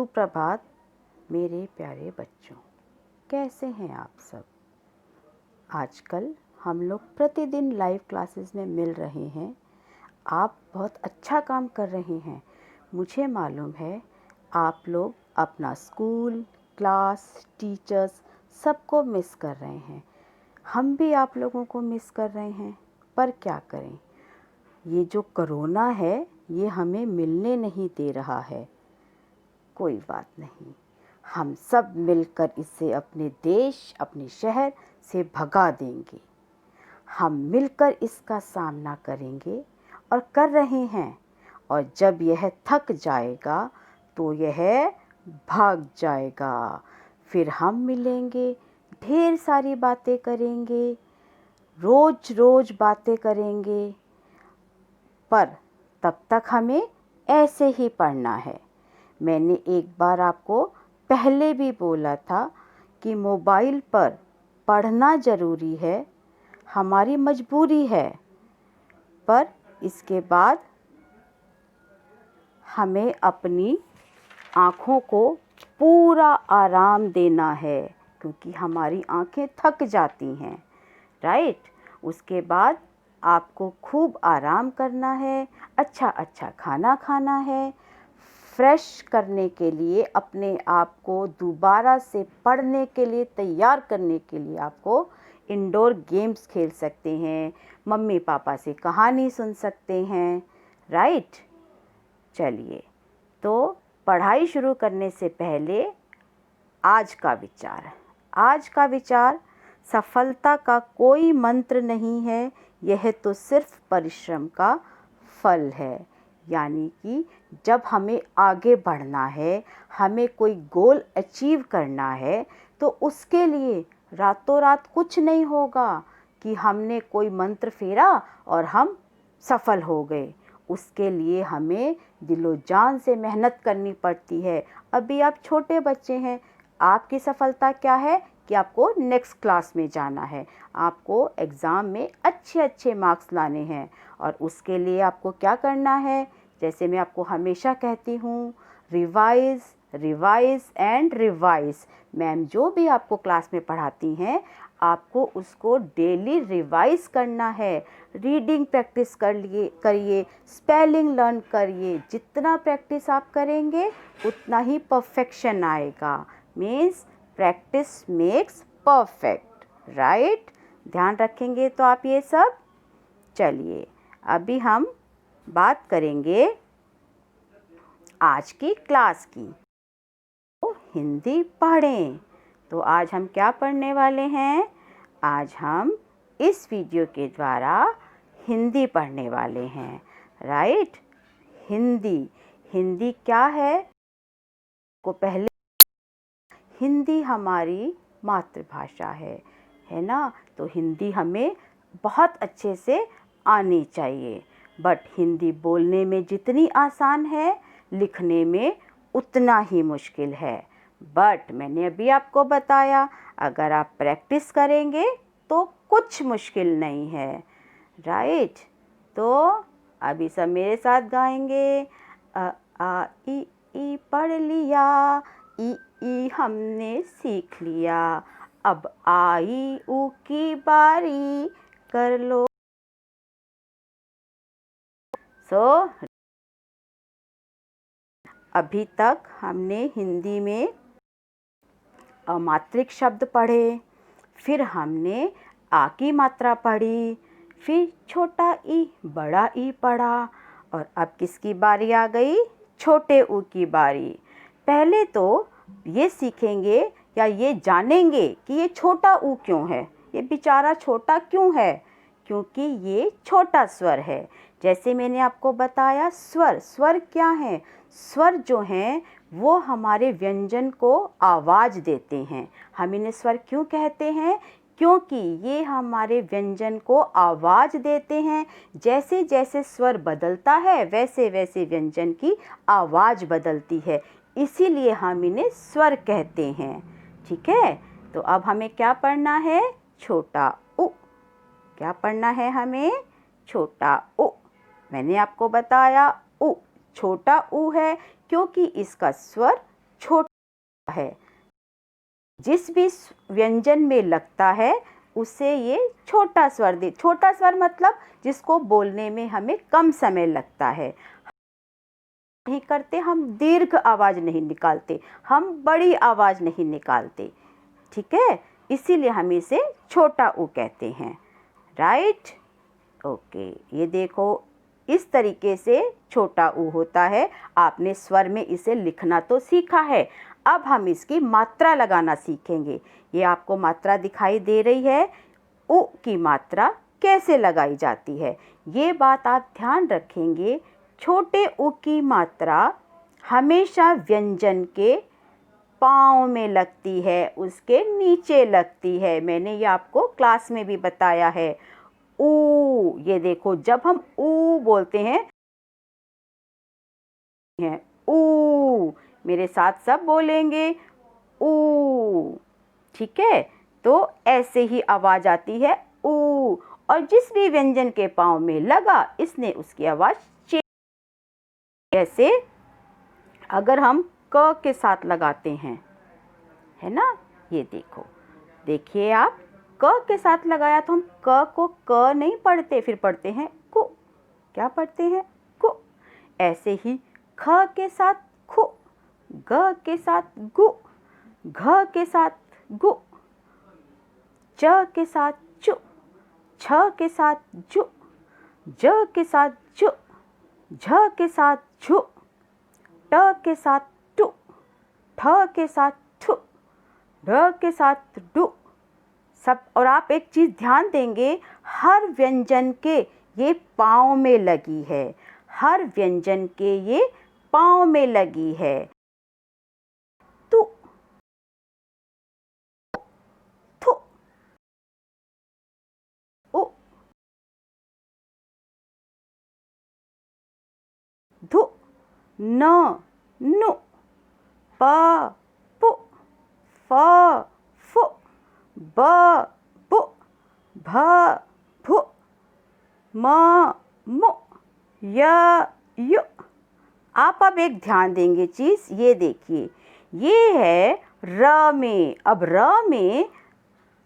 सुप्रभात मेरे प्यारे बच्चों, कैसे हैं आप सब। आजकल हम लोग प्रतिदिन लाइव क्लासेस में मिल रहे हैं। आप बहुत अच्छा काम कर रहे हैं। मुझे मालूम है आप लोग अपना स्कूल, क्लास, टीचर्स सबको मिस कर रहे हैं। हम भी आप लोगों को मिस कर रहे हैं, पर क्या करें। ये जो कोरोना है ये हमें मिलने नहीं दे रहा है। कोई बात नहीं, हम सब मिलकर इसे अपने देश, अपने शहर से भगा देंगे। हम मिलकर इसका सामना करेंगे और कर रहे हैं। और जब यह थक जाएगा तो यह भाग जाएगा। फिर हम मिलेंगे, ढेर सारी बातें करेंगे, रोज रोज बातें करेंगे। पर तब तक हमें ऐसे ही पढ़ना है। मैंने एक बार आपको पहले भी बोला था कि मोबाइल पर पढ़ना ज़रूरी है, हमारी मजबूरी है। पर इसके बाद हमें अपनी आँखों को पूरा आराम देना है, क्योंकि हमारी आँखें थक जाती हैं, राइट। उसके बाद आपको खूब आराम करना है, अच्छा अच्छा खाना खाना है। फ्रेश करने के लिए, अपने आप को दोबारा से पढ़ने के लिए तैयार करने के लिए आपको इंडोर गेम्स खेल सकते हैं, मम्मी पापा से कहानी सुन सकते हैं, राइट। चलिए, तो पढ़ाई शुरू करने से पहले आज का विचार, सफलता का कोई मंत्र नहीं है, यह तो सिर्फ परिश्रम का फल है। यानी कि जब हमें आगे बढ़ना है, हमें कोई गोल अचीव करना है, तो उसके लिए रातों रात कुछ नहीं होगा कि हमने कोई मंत्र फेरा और हम सफल हो गए। उसके लिए हमें दिलो जान से मेहनत करनी पड़ती है। अभी आप छोटे बच्चे हैं, आपकी सफलता क्या है कि आपको नेक्स्ट क्लास में जाना है, आपको एग्ज़ाम में अच्छे अच्छे मार्क्स लाने हैं। और उसके लिए आपको क्या करना है, जैसे मैं आपको हमेशा कहती हूँ, revise revise and revise. Ma'am जो भी आपको क्लास में पढ़ाती हैं, आपको उसको डेली रिवाइज़ करना है। रीडिंग प्रैक्टिस करिए, स्पेलिंग लर्न करिए। जितना प्रैक्टिस आप करेंगे उतना ही परफेक्शन आएगा। Means practice makes perfect, right. ध्यान रखेंगे तो आप ये सब। चलिए, अभी हम बात करेंगे आज की क्लास की। तो हिंदी पढ़ें। तो आज हम क्या पढ़ने वाले हैं? आज हम इस वीडियो के द्वारा हिंदी पढ़ने वाले हैं, राइट। हिंदी क्या है? को पहले, हिंदी हमारी मातृभाषा है ना। तो हिंदी हमें बहुत अच्छे से आनी चाहिए। बट हिंदी बोलने में जितनी आसान है, लिखने में उतना ही मुश्किल है। बट मैंने अभी आपको बताया, अगर आप प्रैक्टिस करेंगे तो कुछ मुश्किल नहीं है, राइट। तो अभी सब मेरे साथ गाएंगे। अ आ ई पढ़ लिया, ई हमने सीख लिया, अब आई ऊ की बारी, कर लो। अभी तक हमने हिंदी में अमात्रिक शब्द पढ़े, फिर हमने आ की मात्रा पढ़ी, फिर छोटा ई बड़ा ई पढ़ा, और अब किसकी बारी आ गई? छोटे ऊ की बारी। पहले तो ये सीखेंगे या ये जानेंगे कि ये छोटा ऊ क्यों है, ये बेचारा छोटा क्यों है। क्योंकि ये छोटा स्वर है। जैसे मैंने आपको बताया, स्वर क्या है? स्वर जो हैं वो हमारे व्यंजन को आवाज़ देते हैं। हम इन्हें स्वर क्यों कहते हैं? क्योंकि ये हमारे व्यंजन को आवाज़ देते हैं। जैसे जैसे स्वर बदलता है, वैसे वैसे व्यंजन की आवाज़ बदलती है, इसीलिए हम इन्हें स्वर कहते हैं, ठीक है। तो अब हमें क्या पढ़ना है? छोटा उ। क्या पढ़ना है हमें? छोटा उ। मैंने आपको बताया उ छोटा ऊ है, क्योंकि इसका स्वर छोटा है। जिस भी व्यंजन में लगता है उसे ये छोटा स्वर दे। छोटा स्वर मतलब जिसको बोलने में हमें कम समय लगता है। नहीं करते, हम दीर्घ आवाज़ नहीं निकालते, हम बड़ी आवाज़ नहीं निकालते, ठीक है, इसीलिए हम इसे छोटा ऊ कहते हैं। राइट, ओके, ये देखो इस तरीके से छोटा ऊ होता है। आपने स्वर में इसे लिखना तो सीखा है, अब हम इसकी मात्रा लगाना सीखेंगे। ये आपको मात्रा दिखाई दे रही है, ऊ की मात्रा कैसे लगाई जाती है। ये बात आप ध्यान रखेंगे, छोटे ऊ की मात्रा हमेशा व्यंजन के पाँव में लगती है, उसके नीचे लगती है। मैंने ये आपको क्लास में भी बताया है। ऊ, ये देखो जब हम ऊ बोलते हैं ऊ, मेरे साथ सब बोलेंगे ऊ, ठीक है। तो ऐसे ही आवाज़ आती है ऊ, और जिस भी व्यंजन के पाँव में लगा इसने उसकी आवाज़ चेंज। जैसे अगर हम क के साथ लगाते हैं, है ना, ये देखो, देखिए आप क के साथ लगाया तो हम क को क नहीं पढ़ते, फिर पढ़ते हैं कु। क्या पढ़ते हैं? कु। ऐसे ही ख के साथ खु, ग के साथ गु, घ के साथ गु, च के साथ चु, छ के साथ जु, ज के साथ जु, झ के साथ झु, ट के साथ टु, ठ के साथ ठु, ढ के साथ डु। सब, और आप एक चीज़ ध्यान देंगे, हर व्यंजन के ये पाँव में लगी है, हर व्यंजन के ये पाँव में लगी है। तु, थु, उ, धु, न, नु, प, पु, फ, फु, ब, बु, भ, भु, म, मु, य, यु। आप अब एक ध्यान देंगे चीज़, ये देखिए, ये है र में। अब र में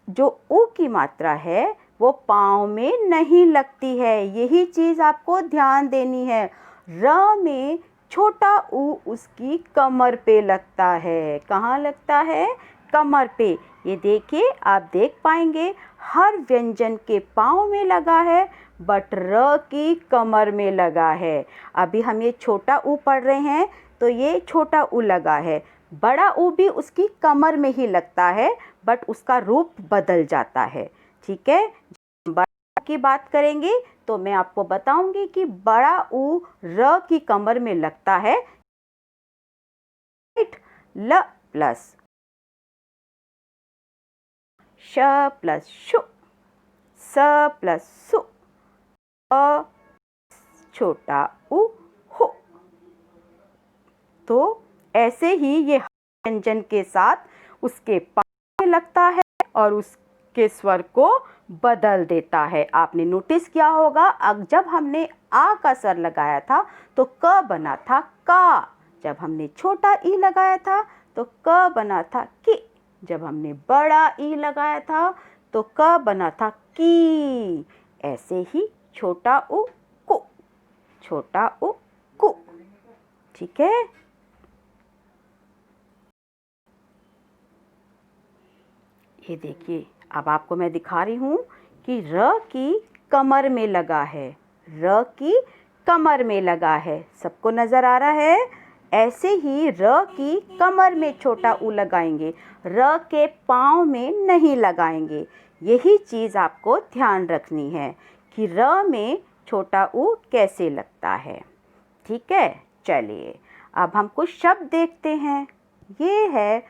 जो ऊ की मात्रा है वो पाँव में नहीं लगती है, यही चीज़ आपको ध्यान देनी है। र में छोटा ऊ उसकी कमर पे लगता है। कहाँ लगता है? कमर पे। ये देखिए, आप देख पाएंगे हर व्यंजन के पाँव में लगा है, बट र की कमर में लगा है। अभी हम ये छोटा ऊ पढ़ रहे हैं तो ये छोटा ऊ लगा है, बड़ा ऊ भी उसकी कमर में ही लगता है, बट उसका रूप बदल जाता है, ठीक है। बड़ा की बात करेंगे तो मैं आपको बताऊंगी कि बड़ा ऊ र की कमर में लगता है। ल प्लस श प्लस शु, स प्लस सु, अ छोटा ऊ हु। तो ऐसे ही ये व्यंजन के साथ उसके पाँव में लगता है और उसके स्वर को बदल देता है। आपने नोटिस किया होगा, अब जब हमने आ का स्वर लगाया था तो क बना था का, जब हमने छोटा ई लगाया था तो क बना था कि, जब हमने बड़ा ई लगाया था तो क बना था की। ऐसे ही छोटा ऊ कु, छोटा ऊ कु, ठीक है। ये देखिए, अब आपको मैं दिखा रही हूँ कि र की कमर में लगा है, र की कमर में लगा है। सबको नज़र आ रहा है? ऐसे ही र की कमर में छोटा ऊ लगाएंगे, र के पाँव में नहीं लगाएंगे। यही चीज़ आपको ध्यान रखनी है कि र में छोटा ऊ कैसे लगता है, ठीक है। चलिए अब हम कुछ शब्द देखते हैं। ये है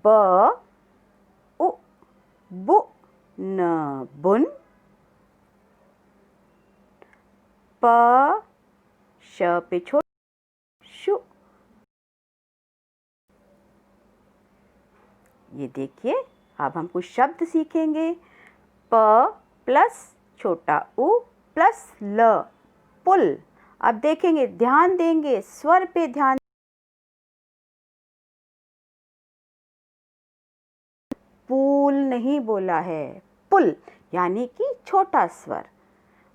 ब उ, बु, न, बुन, प, श पे छोड़, शु। ये देखिए, अब हम कुछ शब्द सीखेंगे। प प्लस छोटा ऊ प्लस ल, पुल। अब देखेंगे, ध्यान देंगे, स्वर पे ध्यान नहीं बोला है, पुल यानी कि छोटा स्वर।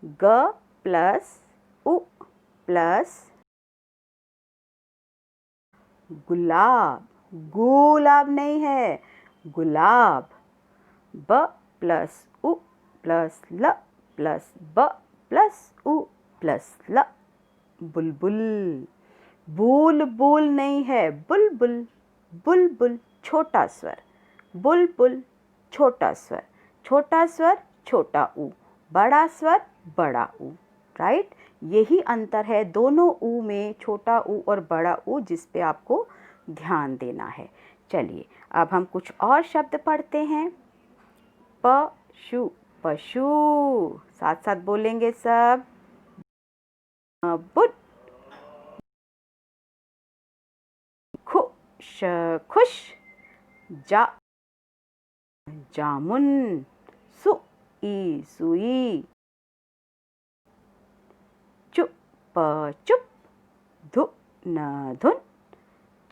ग प्लस उ प्लस गुलाब, गुलाब नहीं है, गुलाब। ब प्लस उ प्लस ल प्लस ब प्लस उ प्लस ल, बुलबुल। बुलबुल नहीं है, बुलबुल। बुलबुल छोटा स्वर, बुलबुल छोटा स्वर, छोटा स्वर छोटा ऊ, बड़ा स्वर बड़ा ऊ। राइट, यही अंतर है दोनों ऊ में, छोटा ऊ और बड़ा ऊ, जिस पे आपको ध्यान देना है। चलिए अब हम कुछ और शब्द पढ़ते हैं। पशु, पशु, साथ साथ बोलेंगे सब। बुट, खुश, खुश। जा, जामुन। सुई, सुई। चुप, चुप। धुन, धुन।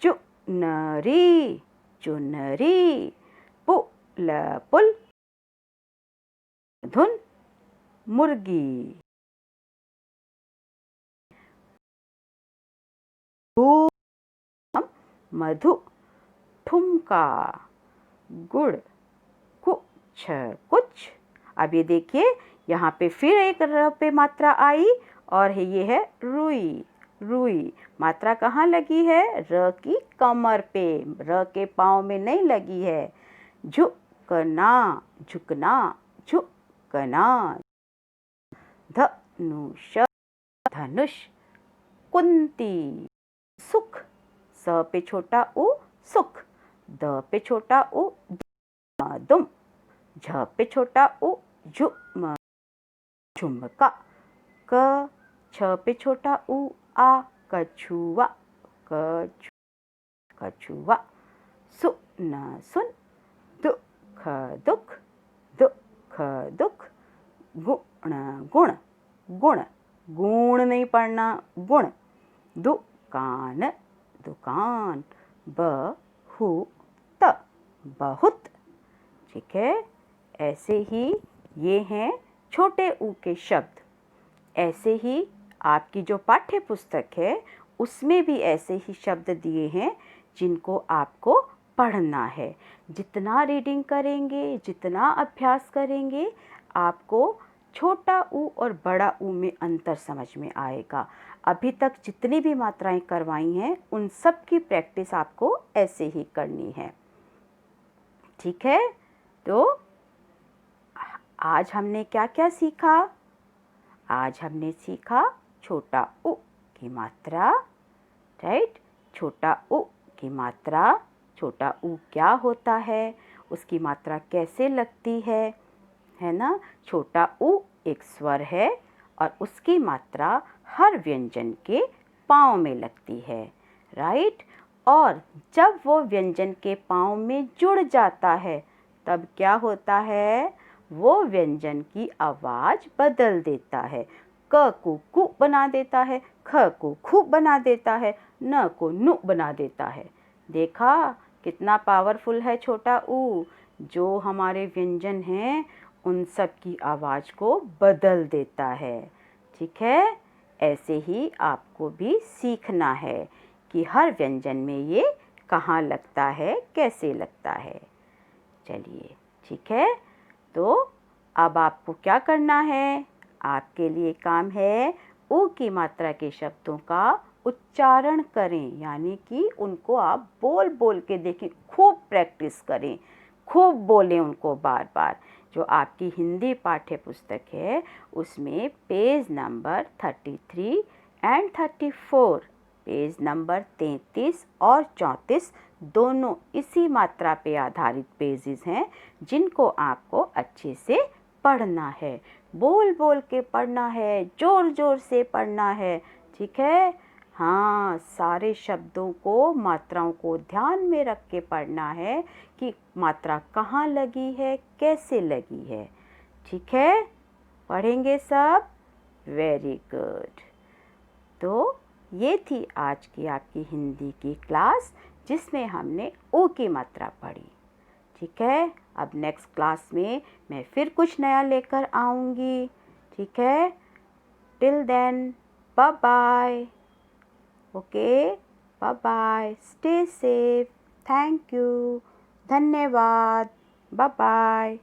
चुनरी, चुनरी। पुल, पुल। धुन, मुर्गी। मधु, ठुमका। गुड़, कुछ, कुछ। अब ये देखिए, यहाँ पे फिर एक र पे मात्रा आई और ये है रुई, रुई। मात्रा कहाँ लगी है? र की कमर पे, र के पाँव में नहीं लगी है। झुकना, झुकना, झुकना। धनुष, धनुष। कुंती, सुख। स पे छोटा ऊ, सुख। द पे छोटा ऊ, दुम। झ पे छोटा ऊ, झुम, झुमका। क छ पे छोटा ऊ, आ, कछुआ, कछुआ। सुन, सुन। दुख, दुख, दुख, दुख। गुण, गुण, गुण। गुण नहीं पढ़ना, गुण। दुकान, दुकान। बहुत, बहुत। ठीक है, ऐसे ही ये हैं छोटे ऊ के शब्द। ऐसे ही आपकी जो पाठ्य पुस्तक है उसमें भी ऐसे ही शब्द दिए हैं जिनको आपको पढ़ना है। जितना रीडिंग करेंगे, जितना अभ्यास करेंगे, आपको छोटा ऊ और बड़ा ऊ में अंतर समझ में आएगा। अभी तक जितनी भी मात्राएं करवाई हैं उन सब की प्रैक्टिस आपको ऐसे ही करनी है। ठीक है, तो आज हमने क्या क्या सीखा? आज हमने सीखा छोटा ऊ की मात्रा। राइट, छोटा ऊ की मात्रा। छोटा ऊ क्या होता है, उसकी मात्रा कैसे लगती है ना। छोटा ऊ एक स्वर है और उसकी मात्रा हर व्यंजन के पाँव में लगती है। राइट, और जब वो व्यंजन के पाँव में जुड़ जाता है तब क्या होता है, वो व्यंजन की आवाज़ बदल देता है। क को कु बना देता है, ख को खु बना देता है, न को नु बना देता है। देखा कितना पावरफुल है छोटा ऊ, जो हमारे व्यंजन हैं उन सब की आवाज़ को बदल देता है। ठीक है, ऐसे ही आपको भी सीखना है कि हर व्यंजन में ये कहाँ लगता है, कैसे लगता है। चलिए ठीक है, तो अब आपको क्या करना है, आपके लिए काम है ऊ की मात्रा के शब्दों का उच्चारण करें, यानी कि उनको आप बोल बोल के देखें, खूब प्रैक्टिस करें, खूब बोलें उनको बार बार। जो आपकी हिंदी पाठ्य पुस्तक है उसमें page number 33 and 34, page number 33 और 34 दोनों इसी मात्रा पे आधारित पेजेस हैं जिनको आपको अच्छे से पढ़ना है, बोल बोल के पढ़ना है, जोर जोर से पढ़ना है। ठीक है, हाँ, सारे शब्दों को, मात्राओं को ध्यान में रख के पढ़ना है कि मात्रा कहाँ लगी है, कैसे लगी है। ठीक है, पढ़ेंगे सब? Very good. तो ये थी आज की आपकी हिंदी की क्लास जिसमें हमने ओ की मात्रा पढ़ी। ठीक है, अब नेक्स्ट क्लास में मैं फिर कुछ नया लेकर आऊँगी। ठीक है, till then bye bye. Okay, bye bye, stay safe, thank you, धन्यवाद, बाय बाय।